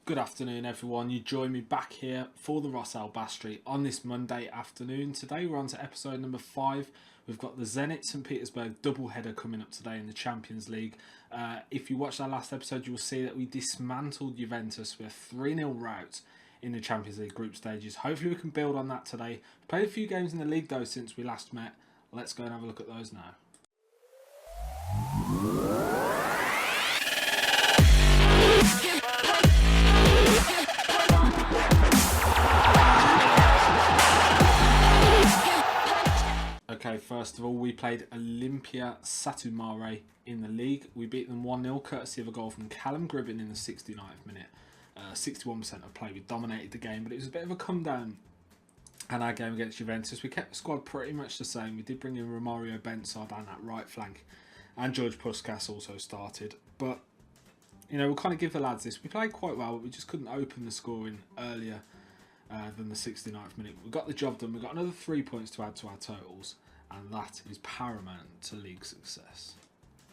Good afternoon everyone, you join me back here for the Ros-Albastrii on this Monday afternoon. Today we're on to episode number 5. We've got the Zenit St. Petersburg double header coming up today in the Champions League. If you watched our last episode, you will see that we dismantled Juventus with a 3-0 rout in the Champions League group stages. Hopefully we can build on that today. We've played a few games in the league though since we last met. Let's go and have a look at those now. Okay, first of all, we played Olimpia Satu in the league. We beat them 1-0, courtesy of a goal from Callum Gribbin in the 69th minute. 61% of play, we dominated the game, but it was a bit of a come down. And our game against Juventus, we kept the squad pretty much the same. We did bring in Romario Bensard down that right flank, and George Puskas also started. But, you know, we'll kind of give the lads this. We played quite well, but we just couldn't open the scoring earlier than the 69th minute. We got the job done. We got another 3 points to add to our totals, and that is paramount to league success.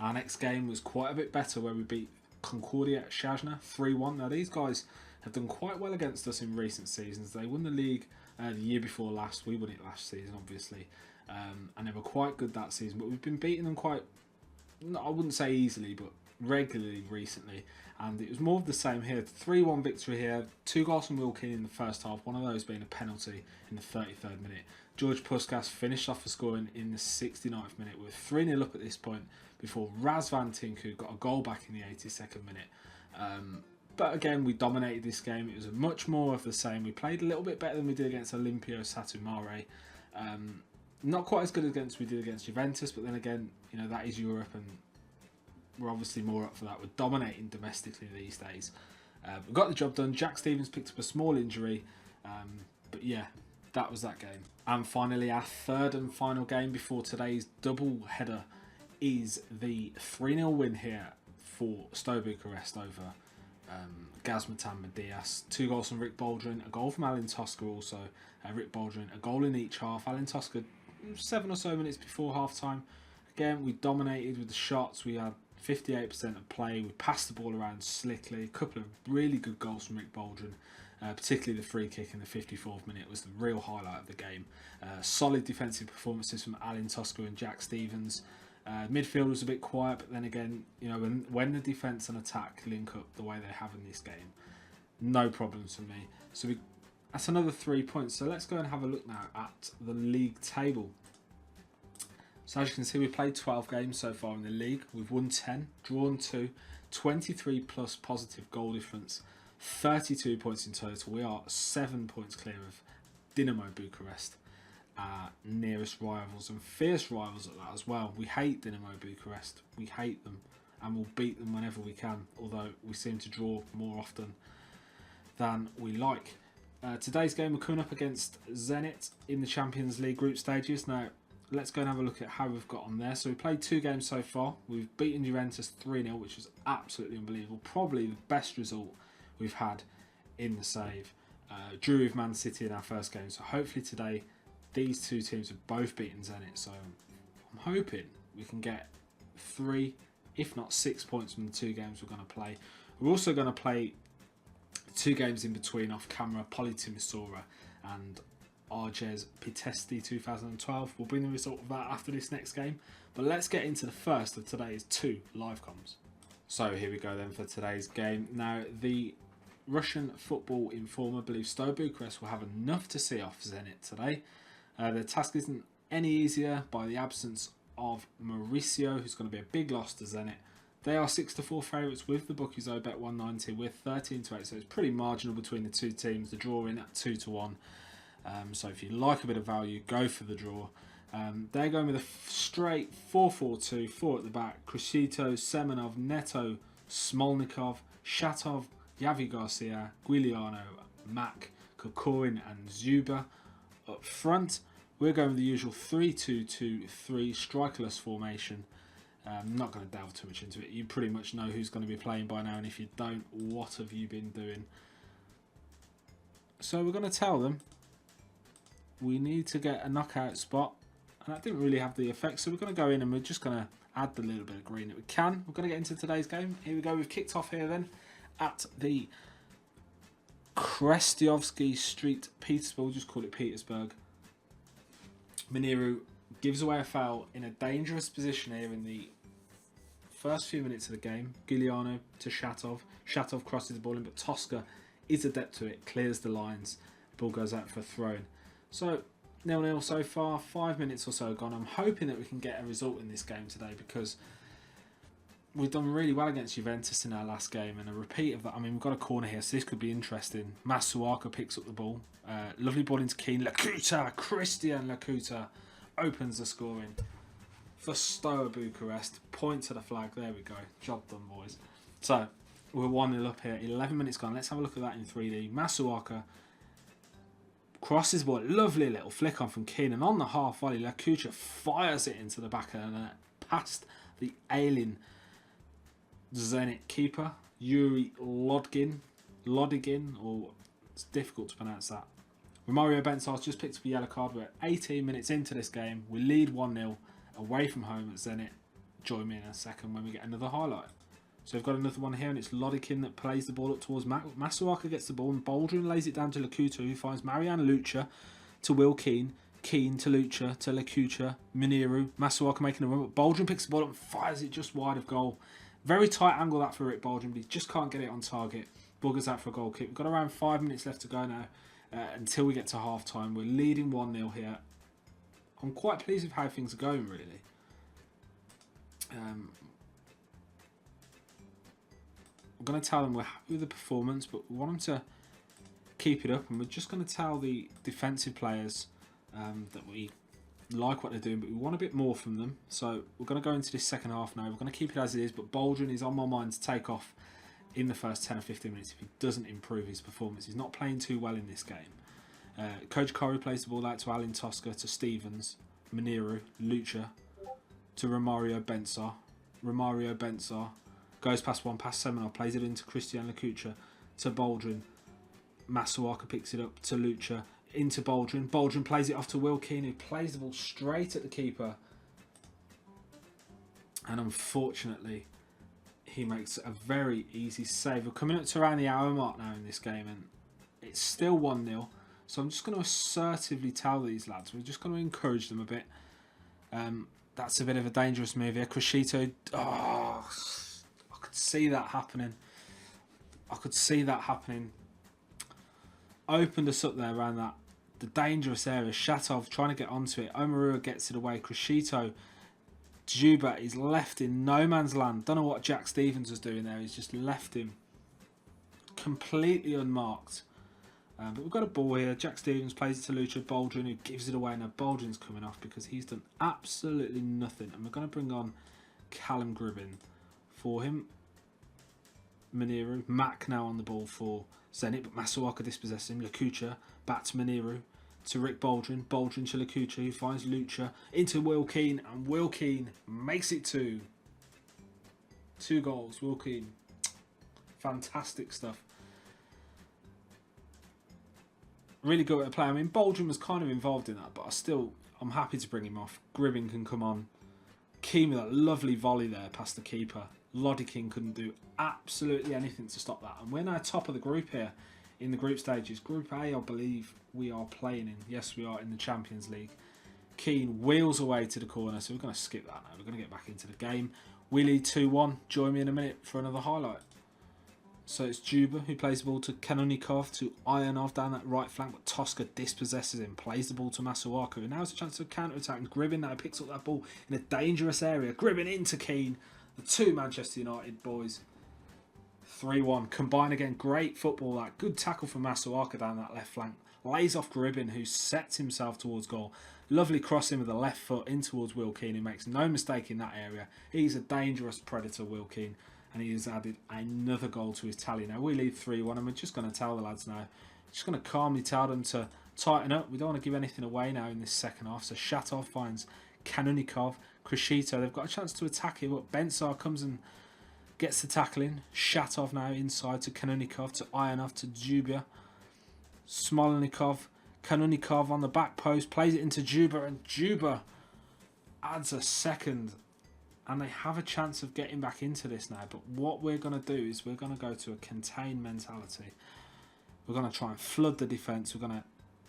Our next game was quite a bit better, where we beat Concordia Shajna 3-1. Now these guys have done quite well against us in recent seasons. They won the league the year before last. We won it last season, obviously, and they were quite good that season. But we've been beating them quite, I wouldn't say easily, but regularly recently, and it was more of the same here. 3-1 victory here, 2 goals from Wilkin in the first half, one of those being a penalty in the 33rd minute. George Puskas finished off the scoring in the 69th minute with 3-0 up at this point, before Razvan Tinku got a goal back in the 82nd minute. But again, we dominated this game. It was much more of the same. We played a little bit better than we did against Olimpia Satu Mare. Not quite as good as we did against Juventus, but then again, you know, that is Europe, and we're obviously more up for that. We're dominating domestically these days. We got the job done. Jack Stevens picked up a small injury, but yeah, that was that game. And finally, our third and final game before today's double header is the 3-0 win here for Steaua Bucuresti over Gazmatan Medias. 2 goals from Rick Baldwin, a goal from Alan Tosca also. Rick Baldwin, a goal in each half. Alan Tosca, 7 or so minutes before half time. Again, we dominated with the shots. We had 58% of play. We passed the ball around slickly. A couple of really good goals from Rick Baldwin, particularly the free kick in the 54th minute was the real highlight of the game. Solid defensive performances from Alan Tosca and Jack Stevens. Midfield was a bit quiet, but then again, you know, when the defence and attack link up the way they have in this game, no problems for me. So that's another 3 points. So let's go and have a look now at the league table. So as you can see, we've played 12 games so far in the league. We've won 10, drawn 2, 23 plus positive goal difference, 32 points in total. We are 7 points clear of Dinamo Bucharest, our nearest rivals, and fierce rivals at that as well. We hate Dinamo Bucharest. We hate them, and we'll beat them whenever we can, although we seem to draw more often than we like. Today's game, we're coming up against Zenit in the Champions League group stages. Now, let's go and have a look at how we've got on there. So we played 2 games so far. We've beaten Juventus 3-0, which was absolutely unbelievable. Probably the best result we've had in the save. Drew with Man City in our first game. So hopefully today, these 2 teams have both beaten Zenit. So I'm hoping we can get 3, if not 6 points from the 2 games we're going to play. We're also going to play 2 games in between off camera, Politimisoara and Arges Pitesti 2012. We'll bring the result of that after this next game. But let's get into the first of today's 2 live comms. So here we go then for today's game. Now, the Russian football informer believes Steaua Bucharest will have enough to see off Zenit today. Their task isn't any easier by the absence of Mauricio, who's going to be a big loss to Zenit. They are 6-4 favourites with the bookies. I bet 190 with 13-8, so it's pretty marginal between the 2 teams. The draw in at 2-1. So if you like a bit of value, go for the draw. They're going with a straight 4-4-2, 4 at the back. Crescito, Semenov, Neto, Smolnikov, Shatov, Yavi Garcia, Guiliano, Mack, Kokorin and Zuba. Up front, we're going with the usual 3-2-2-3 strikerless formation. I'm not going to delve too much into it. You pretty much know who's going to be playing by now, and if you don't, what have you been doing? So we're going to tell them we need to get a knockout spot, and that didn't really have the effect, so we're going to go in and we're just going to add the little bit of green that we can. We're going to get into today's game. Here we go. We've kicked off here then at the Krestiovsky Street, Petersburg. We'll just call it Petersburg. Miniru gives away a foul in a dangerous position here in the first few minutes of the game. Giuliano to Shatov. Shatov crosses the ball in, but Tosca is adept to it, clears the lines. The ball goes out for a throw-in. So 0-0 so far, 5 minutes or so gone. I'm hoping that we can get a result in this game today because we've done really well against Juventus in our last game, and a repeat of that. I mean, we've got a corner here, so this could be interesting. Masuaka picks up the ball. Lovely ball into Keane. Lakuta, Christian Lakuta opens the scoring for Steaua Bucuresti. Point to the flag. There we go. Job done, boys. So, we're 1-0 up here. 11 minutes gone. Let's have a look at that in 3D. Masuaka crosses the ball. Lovely little flick on from Keane. And on the half volley, Lakuta fires it into the back of the net, past the alien Zenit keeper, Yuri Lodgin, or it's difficult to pronounce that. Romario Bensar's just picked up a yellow card. We're 18 minutes into this game. We lead 1-0 away from home at Zenit. Join me in a second when we get another highlight. So we've got another one here, and it's Lodikin that plays the ball up towards Masuaka, gets the ball, and Baldwin lays it down to Lakuta, who finds Marian Lucha to Will Keane. Keane to Lucha, to Lakuta, Miniru, Masuaka making a run, but Baldwin picks the ball up and fires it just wide of goal. Very tight angle that for Rick Baldwin, but he just can't get it on target. Ball goes out for a goal kick. We've got around 5 minutes left to go now until we get to half time. We're leading 1-0 here. I'm quite pleased with how things are going, really. I'm going to tell them we're happy with the performance, but we want them to keep it up, and we're just going to tell the defensive players that we like what they're doing, but we want a bit more from them. So we're going to go into this second half now. We're going to keep it as it is, but Baldwin is on my mind to take off in the first 10 or 15 minutes if he doesn't improve his performance. He's not playing too well in this game. Coach Corey plays the ball out to Alan Tosca, to Stevens, Miniru, Lucha, to Romario Bensar. Romario Bensar goes past one, past Semenov, plays it into Christian Lakucha, to Baldwin. Masuaka picks it up to Lucha, into Baldwin. Baldwin plays it off to Will Keane, who plays the ball straight at the keeper. And unfortunately, he makes a very easy save. We're coming up to around the hour mark now in this game, and it's still 1-0. So I'm just going to assertively tell these lads, we're just going to encourage them a bit. That's a bit of a dangerous move here. Crescito, I could see that happening. Opened us up there around the dangerous area. Shatov trying to get onto it. Omarua gets it away. Crescito, Juba is left in no man's land. Don't know what Jack Stevens was doing there. He's just left him completely unmarked. But we've got a ball here. Jack Stevens plays it to Lucha Baldwin, who gives it away. Now Baldwin's coming off because he's done absolutely nothing. And we're going to bring on Callum Gribbin for him. Miniru, Mac now on the ball for Zenit, but Masuaka dispossesses him. Lakucha back to Miniru, to Rick Baldwin. Baldwin to Lakucha, who finds Lucha into Will Keane, and Will Keane makes it 2 goals. Will Keane, fantastic stuff. Really good at play. I mean, Baldwin was kind of involved in that, but I'm happy to bring him off. Gribbin can come on. Keane with that lovely volley there past the keeper. Lodikin couldn't do absolutely anything to stop that. And we're now top of the group here in the group stages. Group A, I believe we are playing in. Yes, we are in the Champions League. Keane wheels away to the corner, so we're going to skip that now. We're going to get back into the game. We lead 2-1. Join me in a minute for another highlight. So it's Juba who plays the ball to Kanonikov, to Ionov down that right flank, but Tosca dispossesses him, plays the ball to Masuaka, and now has a chance to counter-attack, and Gribbin now picks up that ball in a dangerous area. Gribbin into Keane. The 2 Manchester United boys. 3-1. Combine again. Great football. That good tackle from Masuaka down that left flank. Lays off Gribbin, who sets himself towards goal. Lovely crossing with the left foot in towards Will Keane, who makes no mistake in that area. He's a dangerous predator, Will Keane, and he has added another goal to his tally. Now we lead 3-1, and we're just going to tell the lads now. Just going to calmly tell them to tighten up. We don't want to give anything away now in this second half. So Shatov finds Kanonikov, Crescito. They've got a chance to attack here, but Bensar comes and gets the tackling. Shatov now inside to Kanonikov, to Ionov, to Juba. Smolnikov, Kanonikov on the back post, plays it into Juba, and Juba adds a second. And they have a chance of getting back into this now. But what we're going to do is we're going to go to a contained mentality. We're going to try and flood the defence. We're going to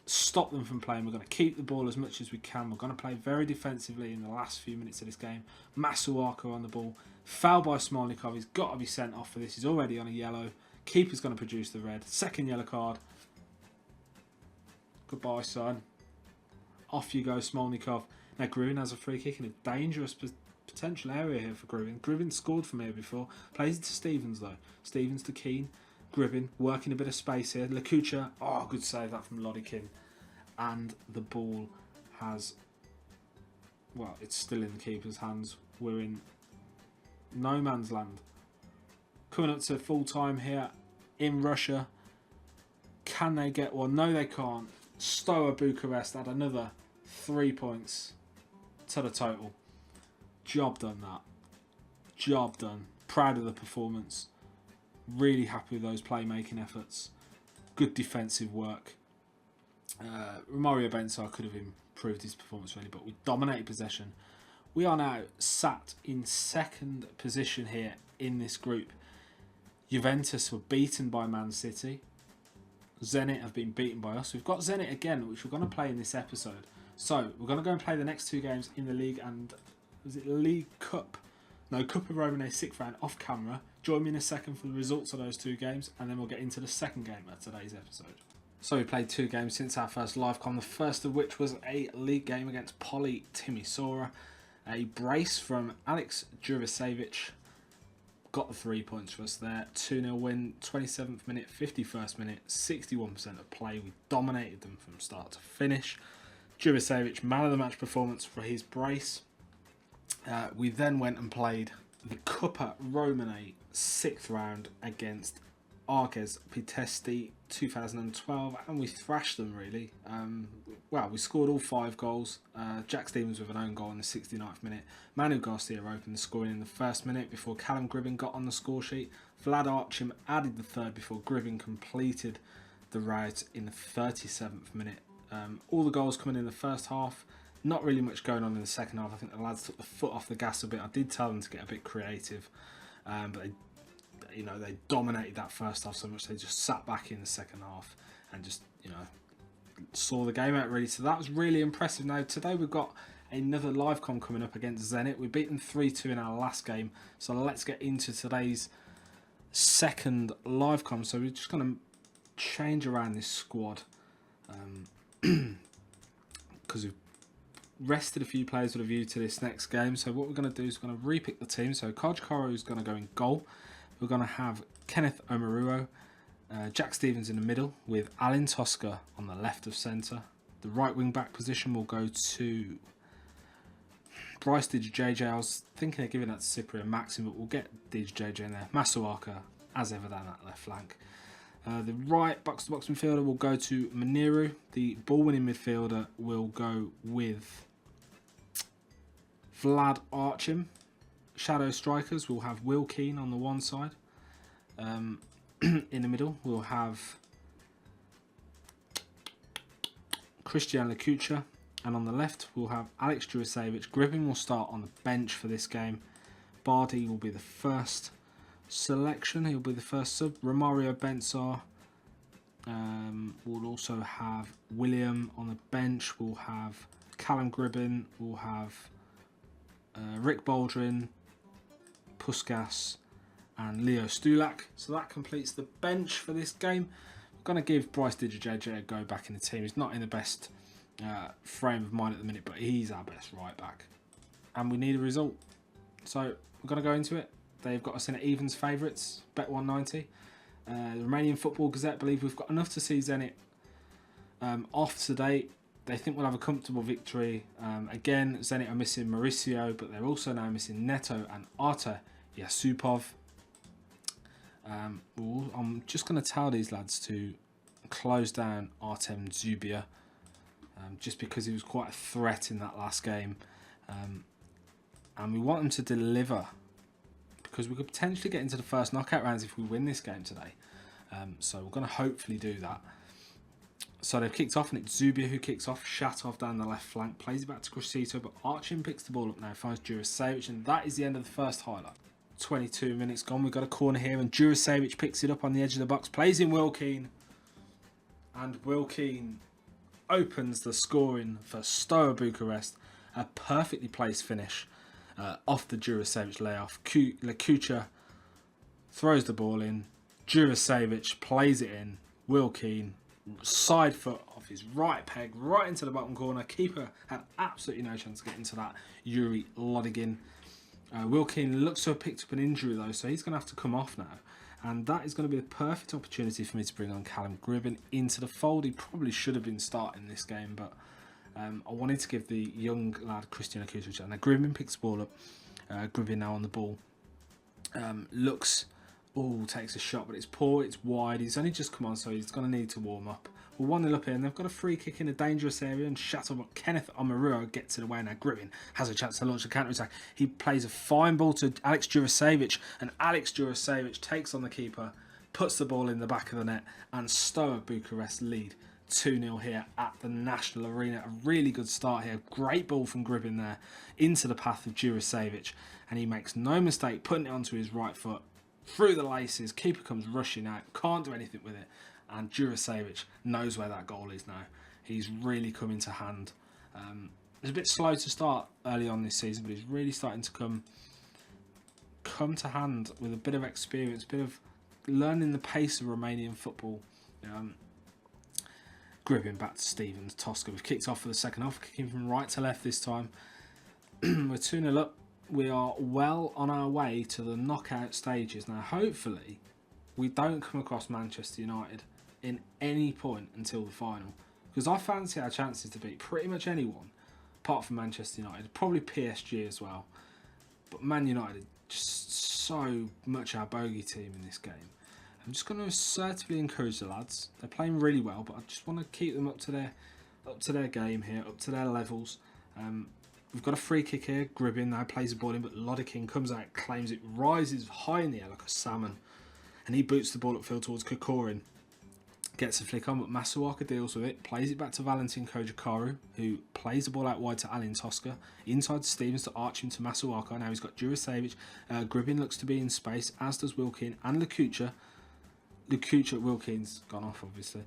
stop them from playing. We're going to keep the ball as much as we can. We're going to play very defensively in the last few minutes of this game. Masuaka on the ball. Foul by Smolnikov. He's got to be sent off for this. He's already on a yellow. Keeper's going to produce the red. Second yellow card. Goodbye, son. Off you go, Smolnikov. Now, Grubin has a free kick in a dangerous potential area here for Grubin. Grubin scored from here before. Plays it to Stevens, though. Stevens to Keane. Grubin working a bit of space here. Lakucha. Oh, good save that from Lodikin. And the ball has... Well, it's still in the keeper's hands. We're in no man's land. Coming up to full time here in Russia. Can they get one? No, they can't. Steaua Bucuresti add another 3 points to the total. Job done, that. Job done. Proud of the performance. Really happy with those playmaking efforts. Good defensive work. Romario Bensar could have improved his performance really, but we dominated possession. We are now sat in second position here in this group. Juventus were beaten by Man City. Zenit have been beaten by us. We've got Zenit again, which we're going to play in this episode. So, we're going to go and play the next 2 games in the league and... Was it League Cup? No, Cup of Romane 6th round off camera. Join me in a second for the results of those 2 games, and then we'll get into the second game of today's episode. So we played 2 games since our first live-comm, the first of which was a league game against Poly Timisoara. A brace from Alex Juricevic. Got the 3 points for us there. 2-0 win, 27th minute, 51st minute, 61% of play. We dominated them from start to finish. Juricevic, man of the match performance for his brace. We then went and played the Cuppa Romane 6th round against Arges Pitesti 2012, and we thrashed them really. Well, we scored all 5 goals. Jack Stevens with an own goal in the 69th minute. Manu Garcia opened the scoring in the 1st minute before Callum Gribben got on the score sheet. Vlad Archim added the 3rd before Gribben completed the rout in the 37th minute. All the goals coming in the first half. Not really much going on in the second half. I think the lads took the foot off the gas a bit. I did tell them to get a bit creative, but they dominated that first half so much they just sat back in the second half and just saw the game out really. So that was really impressive. Now today we've got another live-comm coming up against Zenit. We beat them 3-2 in our last game. So let's get into today's second live-comm. So we're just going to change around this squad because we've rested a few players with a view to this next game. So what we're going to do is we're going to repick the team. So Kaj Karo is going to go in goal. We're going to have Kenneth Omaruo, Jack Stevens in the middle with Alan Tosca on the left of centre. The right wing back position will go to Bryce JJ. I was thinking of giving that to Cyprian Maxim, but we'll get JJ in there. Masuaka, as ever, down that left flank. The right box-to-box midfielder will go to Maniru. The ball-winning midfielder will go with Vlad Archim. Shadow strikers will have Will Keane on the one side. In the middle, we'll have Christian Lakucha. And on the left, we'll have Alex Juricevic. Gribben will start on the bench for this game. Bardi will be the first selection. He'll be the first sub. Romario Bensar. We'll also have William on the bench. We'll have Callum Gribben. We'll have Rick Baldwin, Puskas, and Leo Stulak. So that completes the bench for this game. I'm going to give Bryce JJ a go back in the team. He's not in the best frame of mind at the minute, but he's our best right back. And we need a result. So we're going to go into it. They've got us in at evens favourites, bet 190. The Romanian Football Gazette believe we've got enough to see Zenit off today. They think we'll have a comfortable victory. Again, Zenit are missing Mauricio, but they're also now missing Neto and Arta Yasupov. I'm just going to tell these lads to close down Artem Zubia, just because he was quite a threat in that last game. And we want them to deliver, because we could potentially get into the first knockout rounds if we win this game today. So we're going to hopefully do that. So they've kicked off, and it's Zubia who kicks off. Shatov down the left flank, plays it back to Crescito, but Archim picks the ball up now, finds Juricevic, and that is the end of the first highlight. 22 minutes gone, we've got a corner here, and Juricevic picks it up on the edge of the box, plays in Will Keane. And Wilkeen opens the scoring for Steaua Bucuresti. A perfectly placed finish off the Jurasevic layoff. Lekucha throws the ball in. Jurasevic plays it in. Wilkeen, side foot off his right peg, right into the bottom corner. Keeper had absolutely no chance to get into that. Yuri Lodigin. Wilkeen looks to have picked up an injury though, so he's going to have to come off now. And that is going to be a perfect opportunity for me to bring on Callum Gribbin into the fold. He probably should have been starting this game, but I wanted to give the young lad Christian Lekucha a chance. Now Gribbin picks the ball up. Gribbin now on the ball. Takes a shot, but it's poor, it's wide. He's only just come on, so he's going to need to warm up. We're 1-0 up here, and they've got a free kick in a dangerous area, and Kenneth Omarua gets it away. Now Gribbin has a chance to launch a counter-attack. He plays a fine ball to Alex Jurasevic, and Alex Jurasevic takes on the keeper, puts the ball in the back of the net, and Steaua Bucuresti lead 2-0 here at the National Arena. A really good start here. Great ball from Gribbin there into the path of Jurasevic, and he makes no mistake putting it onto his right foot. Through the laces, keeper comes rushing out, can't do anything with it, and Jurasevic knows where that goal is now. He's really coming to hand. It's a bit slow to start early on this season, but he's really starting to come to hand with a bit of experience, a bit of learning the pace of Romanian football. Gribbin back to Stevens, Tosca. We've kicked off for the second half, kicking from right to left this time. We're 2-0 up. We are well on our way to the knockout stages. Now, hopefully, we don't come across Manchester United in any point until the final. Because I fancy our chances to beat pretty much anyone, apart from Manchester United. Probably PSG as well. But Man United, just so much our bogey team in this game. I'm just going to assertively encourage the lads. They're playing really well, but I just want to keep them up to their game here, up to their levels. We've got a free kick here. Gribbin now plays the ball in, but Lodekin comes out, claims it, rises high in the air like a salmon, and he boots the ball upfield towards Kokorin. Gets a flick on, but Masuaka deals with it, plays it back to Valentin Kojakaru, who plays the ball out wide to Alin Tosca, inside to Stevens to arch him to Masuaka. Now he's got Jurasevic. Gribbin looks to be in space, as does Wilkeen and Lekucha. Wilkeen's gone off, obviously.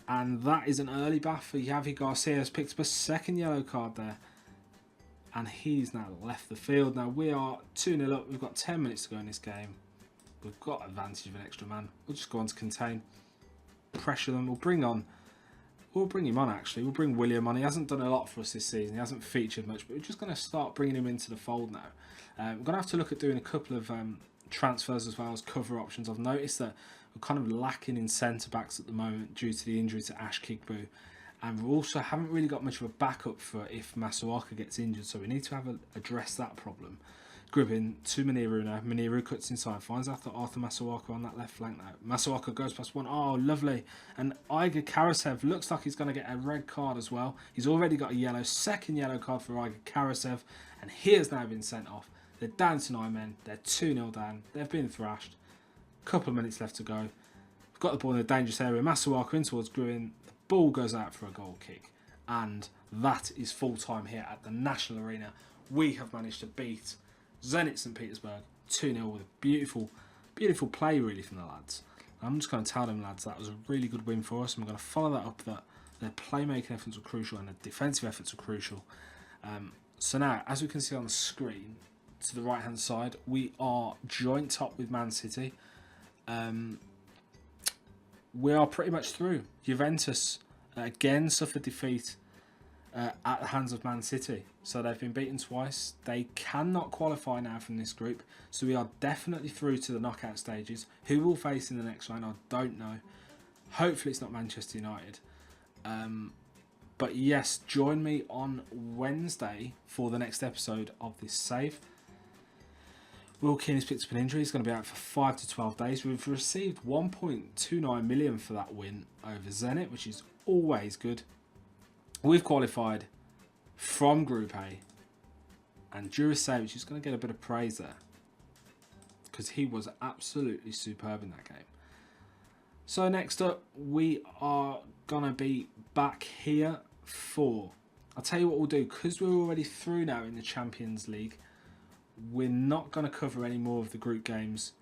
And that is an early bath for Javi Garcia, has picked up a second yellow card there. And he's now left the field. Now we are 2-0 up. We've got 10 minutes to go in this game. We've got advantage of an extra man. We'll just go on to contain. Pressure them. We'll bring him on actually. We'll bring William on. He hasn't done a lot for us this season. He hasn't featured much, but we're just going to start bringing him into the fold now. We're going to have to look at doing a couple of transfers as well as cover options. I've noticed that we're kind of lacking in centre backs at the moment due to the injury to Ash Kigbu. And we also haven't really got much of a backup for if Masuaka gets injured, so we need to address that problem. Gribbin to Maniru now. Maniru cuts inside, finds Arthur Masuaka on that left flank now. Masuaka goes past one. Oh, lovely. And Iger Karasev looks like he's going to get a red card as well. He's already got a yellow, second yellow card for Iger Karasev, and he has now been sent off. They're down to 9 men. They're 2-0 down. They've been thrashed. Couple of minutes left to go. We've got the ball in a dangerous area. Masuaka in towards Gribbin. Ball goes out for a goal kick, and that is full time here at the National Arena. We have managed to beat Zenit St. Petersburg 2-0 with a beautiful play really from the lads. I'm just going to tell them lads that was a really good win for us, and we're going to follow that up, that their playmaking efforts were crucial and their defensive efforts were crucial. So now, as we can see on the screen to the right hand side, we are joint top with Man City. We are pretty much through. Juventus again suffered defeat at the hands of Man City. So they've been beaten twice. They cannot qualify now from this group. So we are definitely through to the knockout stages. Who we'll face in the next round, I don't know. Hopefully it's not Manchester United. But yes, join me on Wednesday for the next episode of this save. Wilkeen has picked up an injury. He's going to be out for 5 to 12 days. We've received 1.29 million for that win over Zenit, which is always good. We've qualified from Group A, and Jurasevic is going to get a bit of praise there because he was absolutely superb in that game. So next up, we are going to be back here for... I'll tell you what we'll do, because we're already through now in the Champions League. We're not going to cover any more of the group games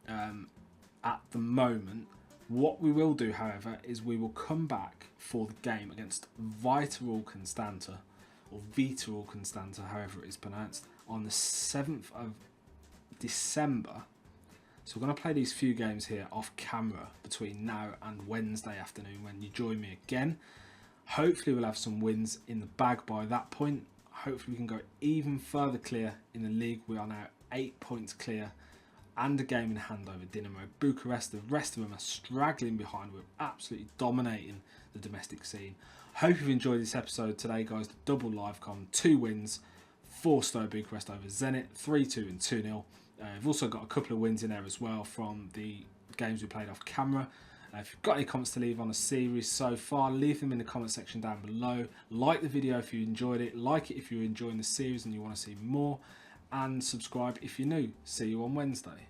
at the moment. What we will do, however, is we will come back for the game against Viteral Constanta, or Viteral Constanta, however it is pronounced, on the 7th of December. So we're going to play these few games here off camera between now and Wednesday afternoon when you join me again. Hopefully we'll have some wins in the bag by that point. Hopefully we can go even further clear in the league. We are now 8 points clear and a game in hand over Dinamo Bucharest. The rest of them are straggling behind. We're absolutely dominating the domestic scene. Hope you've enjoyed this episode today, guys. The double live-comm, 2 wins for Steaua Bucuresti over Zenit, 3-2 and 2-0. We've also got a couple of wins in there as well from the games we played off camera. If you've got any comments to leave on the series so far, leave them in the comment section down below. Like the video if you enjoyed it, like it if you're enjoying the series and you want to see more, and subscribe if you're new. See you on Wednesday.